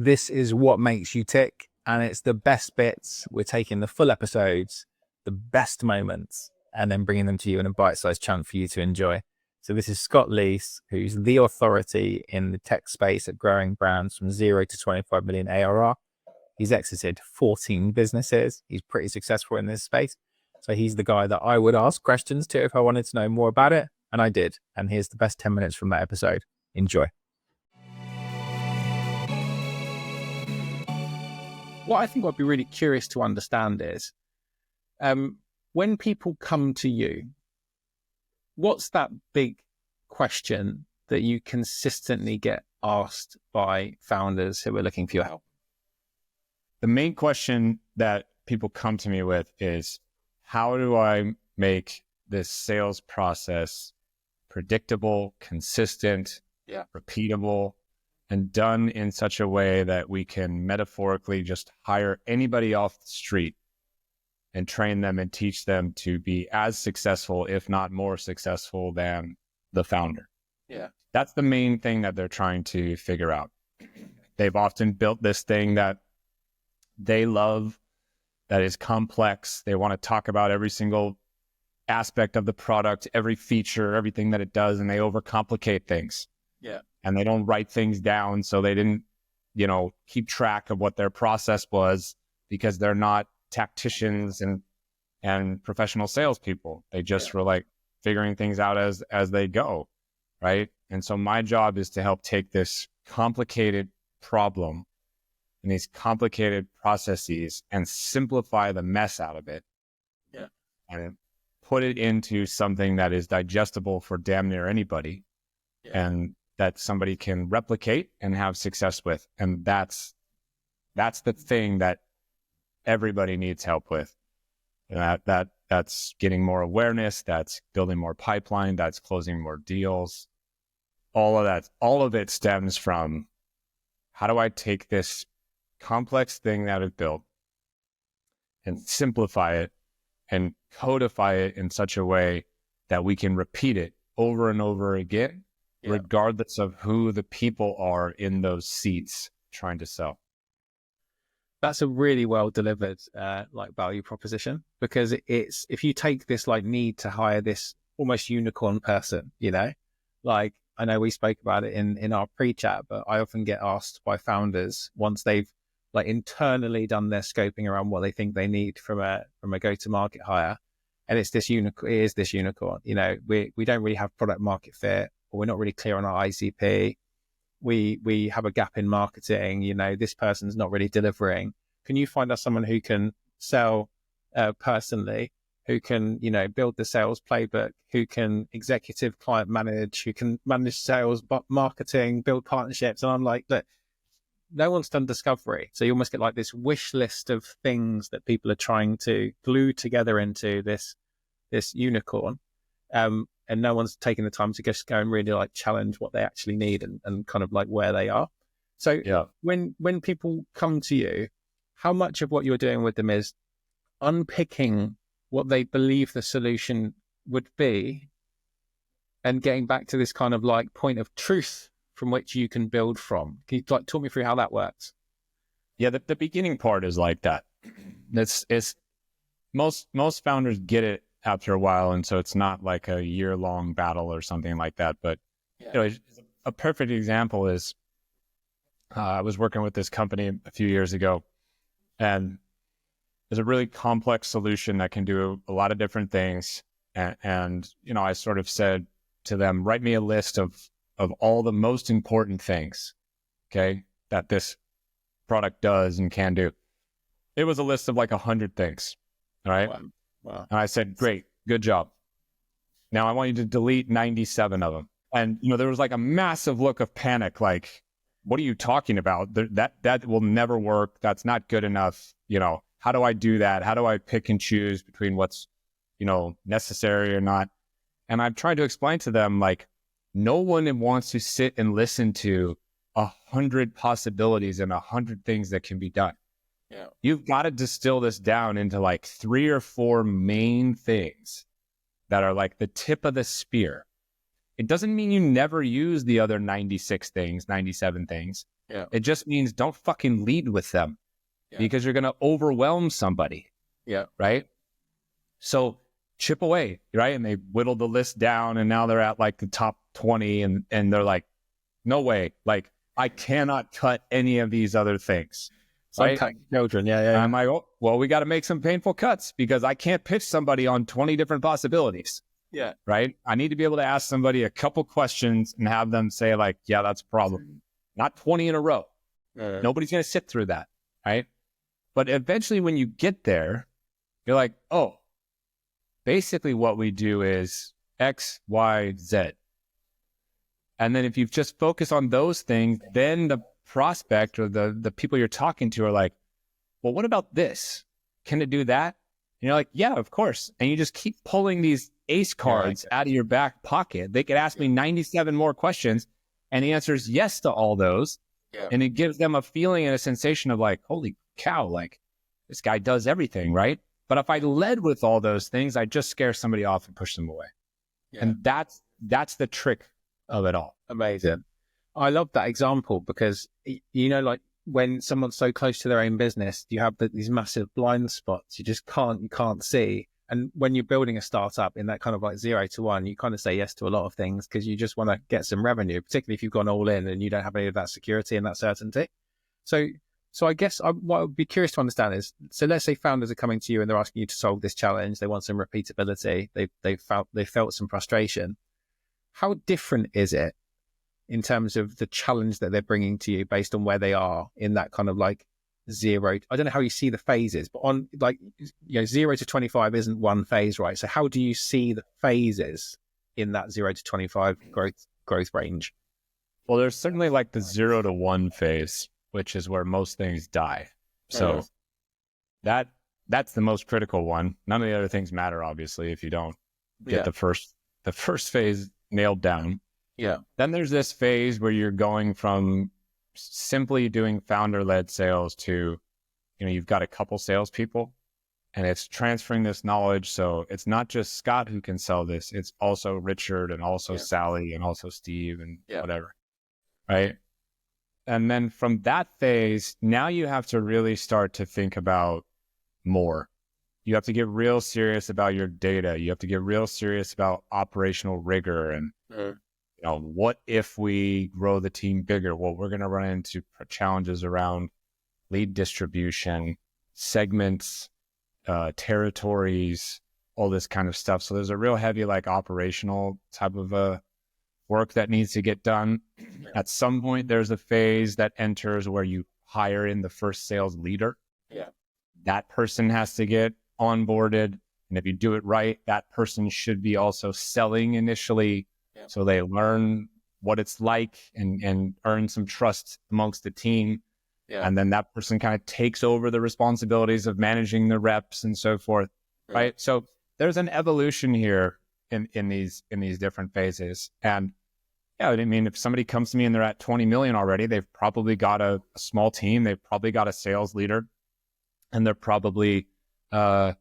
This is what makes you tick, and it's the best bits. We're taking the full episodes, the best moments, and then bringing them to you in a bite-sized chunk for you to enjoy. So this is Scott Leese, who's the authority in the tech space at growing brands from 0 to 25 million ARR. He's exited 14 businesses. He's pretty successful in this space. So he's the guy that I would ask questions to if I wanted to know more about it. And I did. And here's the best 10 minutes from that episode. Enjoy. What I think I'd be really curious to understand is, when people come to you, what's that big question that you consistently get asked by founders who are looking for your help? The main question that people come to me with is, how do I make this sales process predictable, consistent, repeatable, and done in such a way that we can metaphorically just hire anybody off the street and train them and teach them to be as successful, if not more successful than the founder? Yeah. That's the main thing that they're trying to figure out. They've often built this thing that they love, that is complex. They want to talk about every single aspect of the product, every feature, everything that it does, and they overcomplicate things. Yeah. And they don't write things down, so they didn't, keep track of what their process was, because they're not tacticians and professional salespeople. They just were like figuring things out as they go, right? And so my job is to help take this complicated problem and these complicated processes and simplify the mess out of it. Yeah. And put it into something that is digestible for damn near anybody, and that somebody can replicate and have success with. And that's the thing that everybody needs help with. That's getting more awareness, that's building more pipeline, that's closing more deals. All of it stems from, how do I take this complex thing that I've built and simplify it and codify it in such a way that we can repeat it over and over again, regardless of who the people are in those seats trying to sell. That's a really well delivered value proposition, because it's, if you take this need to hire this almost unicorn person, I know we spoke about it in our pre-chat, but I often get asked by founders, once they've internally done their scoping around what they think they need from a go-to-market hire, and it's this unicorn. It is this unicorn. We don't really have product market fit, or we're not really clear on our ICP. We have a gap in marketing. This person's not really delivering. Can you find us someone who can sell personally, who can build the sales playbook, who can executive client manage, who can manage sales, but marketing, build partnerships? And I'm like, look, no one's done discovery. So you almost get this wish list of things that people are trying to glue together into this unicorn. And no one's taking the time to just go and really challenge what they actually need and kind of where they are. So when people come to you, how much of what you're doing with them is unpicking what they believe the solution would be and getting back to this kind of point of truth from which you can build from? Can you talk me through how that works? Yeah, the beginning part is like that. It's most founders get it after a while, and so it's not like a year-long battle or something like that. But a perfect example is, I was working with this company a few years ago, and there's a really complex solution that can do a lot of different things. And I sort of said to them, write me a list of all the most important things, that this product does and can do. It was a list of 100 things. All right. Wow. And I said, great, good job. Now I want you to delete 97 of them. And, there was a massive look of panic, what are you talking about? That will never work. That's not good enough. How do I do that? How do I pick and choose between what's, necessary or not? And I've tried to explain to them, no one wants to sit and listen to 100 possibilities and 100 things that can be done. Yeah. You've got to distill this down into 3 or 4 main things that are the tip of the spear. It doesn't mean you never use the other 96 things, 97 things. Yeah. It just means don't fucking lead with them because you're going to overwhelm somebody. Yeah. Right. So chip away. Right. And they whittled the list down and now they're at like the top 20 and they're like, no way. Like I cannot cut any of these other things. Right? Cutting children. Yeah. I'm like, oh, well, we got to make some painful cuts because I can't pitch somebody on 20 different possibilities. Yeah. Right. I need to be able to ask somebody a couple questions and have them say like, yeah, that's a problem. Not 20 in a row. Nobody's going to sit through that. Right. But eventually when you get there, you're like, oh, basically what we do is X, Y, Z. And then if you just focus on those things, then the prospect or the people you're talking to are like, well, what about this? Can it do that? And you're like, yeah, of course. And you just keep pulling these ace cards out of your back pocket. They could ask me 97 more questions and the answer is yes to all those. Yeah. And it gives them a feeling and a sensation of like, holy cow, like this guy does everything, right? But if I led with all those things, I just scare somebody off and push them away. Yeah. And that's the trick of it all. Amazing. I love that example because, you know, like when someone's so close to their own business, you have these massive blind spots you can't see. And when you're building a startup in that kind of like 0 to 1, you kind of say yes to a lot of things because you just want to get some revenue, particularly if you've gone all in and you don't have any of that security and that certainty. So I guess what I would be curious to understand is, so let's say founders are coming to you and they're asking you to solve this challenge. They want some repeatability. They felt some frustration. How different is it in terms of the challenge that they're bringing to you based on where they are in that kind of like 0? I don't know how you see the phases, but on like, 0 to 25 isn't one phase, right? So how do you see the phases in that 0 to 25 growth range? Well, there's certainly like the 0 to 1 phase, which is where most things die. So that's the most critical one. None of the other things matter, obviously, if you don't get the first phase nailed down. Yeah. Then there's this phase where you're going from simply doing founder-led sales to, you've got a couple salespeople and it's transferring this knowledge. So it's not just Scott who can sell this. It's also Richard and also Sally and also Steve and whatever. Right. And then from that phase, now you have to really start to think about more. You have to get real serious about your data. You have to get real serious about operational rigor and, what if we grow the team bigger? Well, we're going to run into challenges around lead distribution, segments, territories, all this kind of stuff. So there's a real heavy, like operational type of work that needs to get done. At some point, there's a phase that enters where you hire in the first sales leader. Yeah. That person has to get onboarded. And if you do it right, that person should be also selling initially. So they learn what it's like and earn some trust amongst the team. Yeah. And then that person kind of takes over the responsibilities of managing the reps and so forth. Right. So there's an evolution here in these different phases. And I mean, if somebody comes to me and they're at 20 million already, they've probably got a small team. They've probably got a sales leader and they're probably a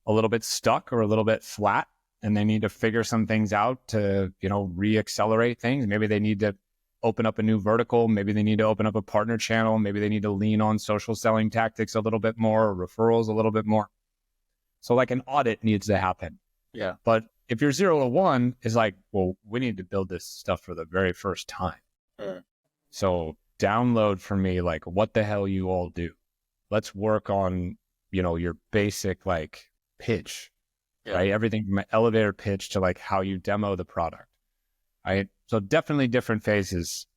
little bit stuck or a little bit flat. And they need to figure some things out to, re-accelerate things. Maybe they need to open up a new vertical. Maybe they need to open up a partner channel. Maybe they need to lean on social selling tactics a little bit more, or referrals a little bit more. So like an audit needs to happen. Yeah. But if you're 0 to 1, it's like, well, we need to build this stuff for the very first time. So download for me, like, what the hell you all do. Let's work on, your basic like pitch. Right? Everything from an elevator pitch to like how you demo the product. Right? So definitely different phases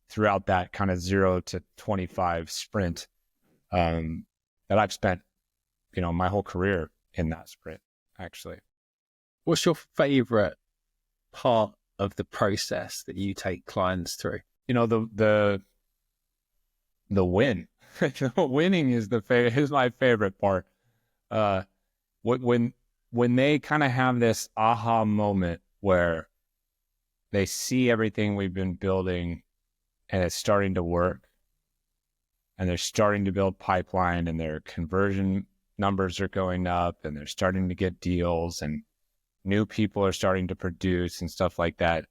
throughout that kind of 0 to 25 sprint that I've spent, my whole career in that sprint, actually. What's your favorite part of the process that you take clients through? The win. Winning is my favorite part. When they kind of have this aha moment where they see everything we've been building and it's starting to work and they're starting to build pipeline and their conversion numbers are going up and they're starting to get deals and new people are starting to produce and stuff like that.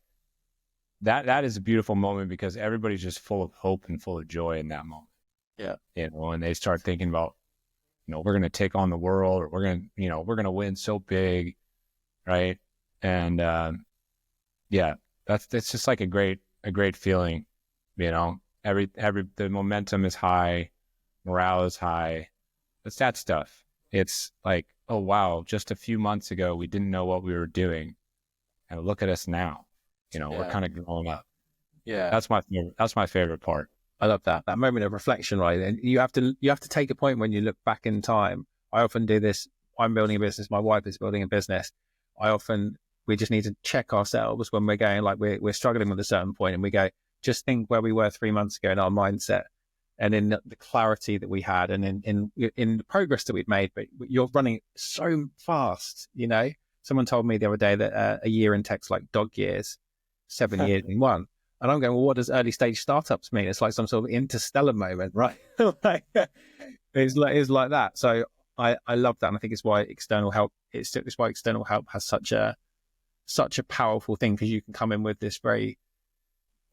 that is a beautiful moment because everybody's just full of hope and full of joy in that moment. Yeah. And they start thinking about, we're going to take on the world, or we're going to win so big. Right. And, that's just like a great feeling, the momentum is high, morale is high. It's that stuff. It's like, oh, wow, just a few months ago, we didn't know what we were doing. And look at us now. We're kind of growing up. Yeah. That's my favorite part. I love that moment of reflection, right? And you have to take a point when you look back in time. I often do this. I'm building a business. My wife is building a business. We just need to check ourselves when we're going, like we're struggling with a certain point, and we go, just think where we were 3 months ago in our mindset and in the clarity that we had and in the progress that we'd made. But you're running so fast, Someone told me the other day that a year in tech's like dog years, 7 years in one. And I'm going, well, what does early stage startups mean? It's like some sort of interstellar moment, right? It's like that. So I love that. And I think it's why external help has such a powerful thing, because you can come in with this very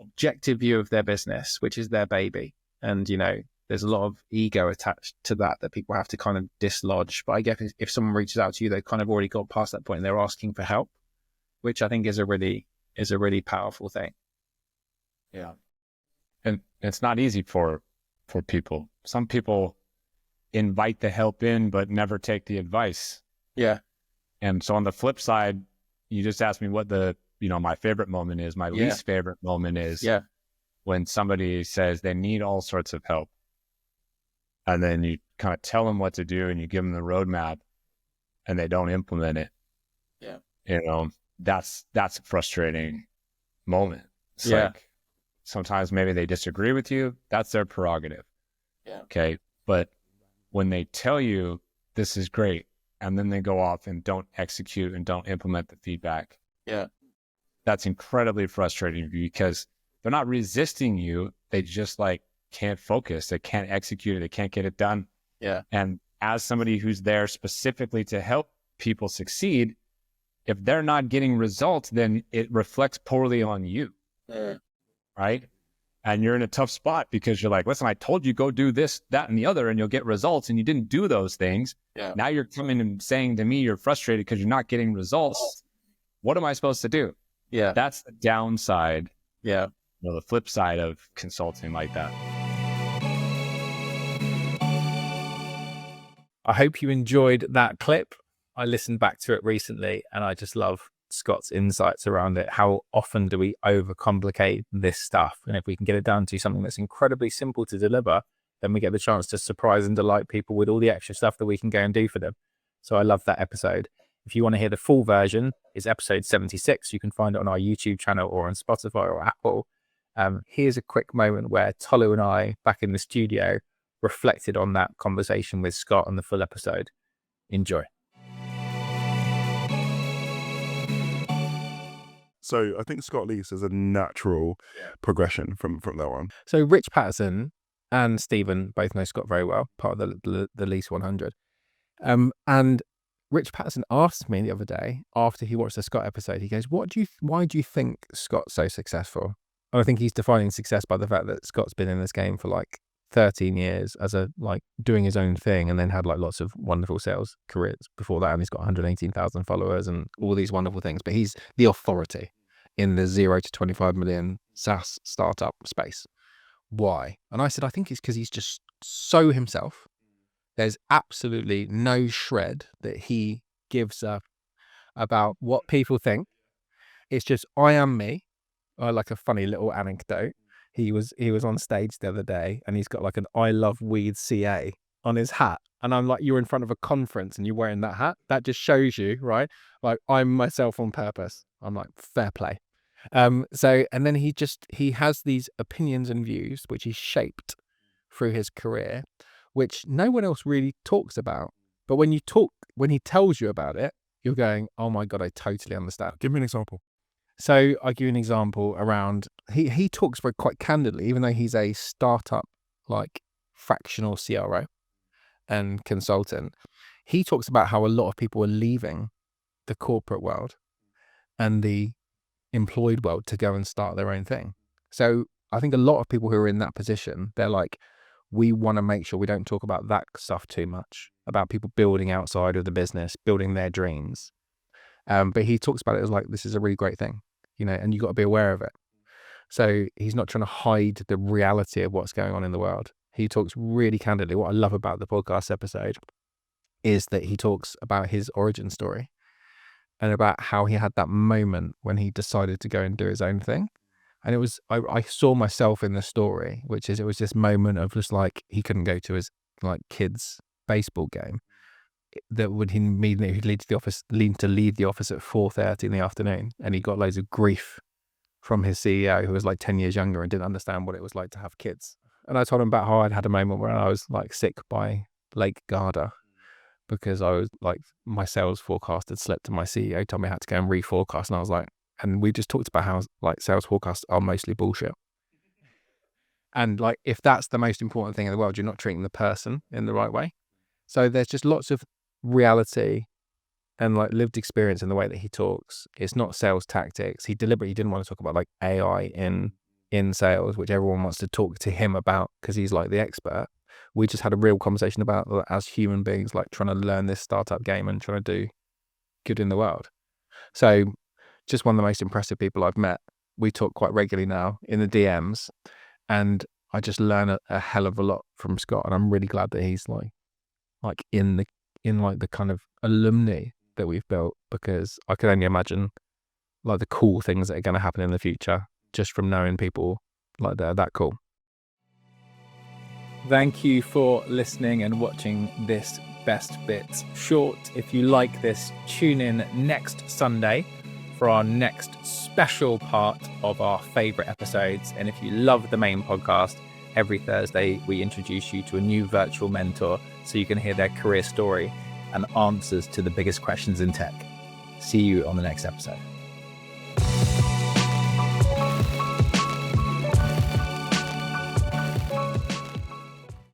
objective view of their business, which is their baby. And, there's a lot of ego attached to that people have to kind of dislodge. But I guess if someone reaches out to you, they've kind of already got past that point and they're asking for help, which I think is a really powerful thing. Yeah. And it's not easy for people. Some people invite the help in, but never take the advice. Yeah. And so on the flip side, you just asked me what my favorite moment is. My least favorite moment is when somebody says they need all sorts of help. And then you kind of tell them what to do and you give them the roadmap and they don't implement it. Yeah. That's a frustrating moment. It's like sometimes maybe they disagree with you. That's their prerogative. Yeah. Okay. But when they tell you this is great, and then they go off and don't execute and don't implement the feedback. Yeah. That's incredibly frustrating because they're not resisting you. They just can't focus. They can't execute it. They can't get it done. Yeah. And as somebody who's there specifically to help people succeed, if they're not getting results, then it reflects poorly on you. Yeah. Right. And you're in a tough spot because you're like, listen, I told you go do this, that, and the other, and you'll get results, and you didn't do those things. Yeah. Now you're coming and saying to me you're frustrated because you're not getting results. What am I supposed to do? Yeah. That's the downside. Yeah. The flip side of consulting like that. I hope you enjoyed that clip. I listened back to it recently and I just love Scott's insights around it. How often do we overcomplicate this stuff? And if we can get it down to something that's incredibly simple to deliver, then we get the chance to surprise and delight people with all the extra stuff that we can go and do for them. So I love that episode. If you want to hear the full version, it's episode 76. You can find it on our YouTube channel or on Spotify or Apple. Here's a quick moment where Tolu and I, back in the studio, reflected on that conversation with Scott on the full episode. Enjoy. So I think Scott Leese is a natural progression from that one. So Rich Patterson and Stephen both know Scott very well, part of the Lease 100. And Rich Patterson asked me the other day after he watched the Scott episode, he goes, why do you think Scott's so successful? And I think he's defining success by the fact that Scott's been in this game for 13 years as doing his own thing, and then had lots of wonderful sales careers before that. And he's got 118,000 followers and all these wonderful things, but he's the authority in the 0 to 25 million SaaS startup space. Why? And I said, I think it's because he's just so himself. There's absolutely no shred that he gives up about what people think. It's just, I am me. I like a funny little anecdote. He was on stage the other day and he's got an I love weed CA on his hat. And I'm like, you're in front of a conference and you're wearing that hat. That just shows you, right? I'm myself on purpose. I'm like, fair play. And then he has these opinions and views, which he's shaped through his career, which no one else really talks about. But when he tells you about it, you're going, oh my God, I totally understand. Give me an example. So I'll give you an example around, he talks very quite candidly, even though he's a startup fractional CRO and consultant, he talks about how a lot of people are leaving the corporate world and the employed world to go and start their own thing. So I think a lot of people who are in that position, they're like, we want to make sure we don't talk about that stuff too much, about people building outside of the business, building their dreams. But he talks about it as like, this is a really great thing, you know, and you got to be aware of it. So he's not trying to hide the reality of what's going on in the world. He talks really candidly. What I love about the podcast episode is that he talks about his origin story and about how he had that moment when he decided to go and do his own thing. And it was, I saw myself in the story, which is, it was this moment of just like, he couldn't go to his like kids' baseball game. That would mean that he'd leave the office at 4:30 in the afternoon, and he got loads of grief from his CEO, who was like 10 years younger and didn't understand what it was like to have kids. And I told him about how I'd had a moment where I was like sick by Lake Garda because I was like, my sales forecast had slipped, and my CEO told me I had to go and reforecast. And I was like, and we just talked about how like sales forecasts are mostly bullshit. And like, if that's the most important thing in the world, you're not treating the person in the right way. So there's just lots of reality and like lived experience in the way that he talks. It's not sales tactics. He deliberately didn't want to talk about like AI in sales, which everyone wants to talk to him about because he's like the expert. We just had a real conversation about, as human beings, like trying to learn this startup game and trying to do good in the world. So just one of the most impressive people I've met. We talk quite regularly now in the DMs, and I just learn a hell of a lot from Scott. And I'm really glad that he's like in the kind of alumni that we've built, because I can only imagine like the cool things that are going to happen in the future just from knowing people like that cool. Thank you for listening and watching this Best Bits short. If you like this, tune in next Sunday for our next special part of our favorite episodes. And if you love the main podcast, every Thursday we introduce you to a new virtual mentor so you can hear their career story and answers to the biggest questions in tech. See you on the next episode.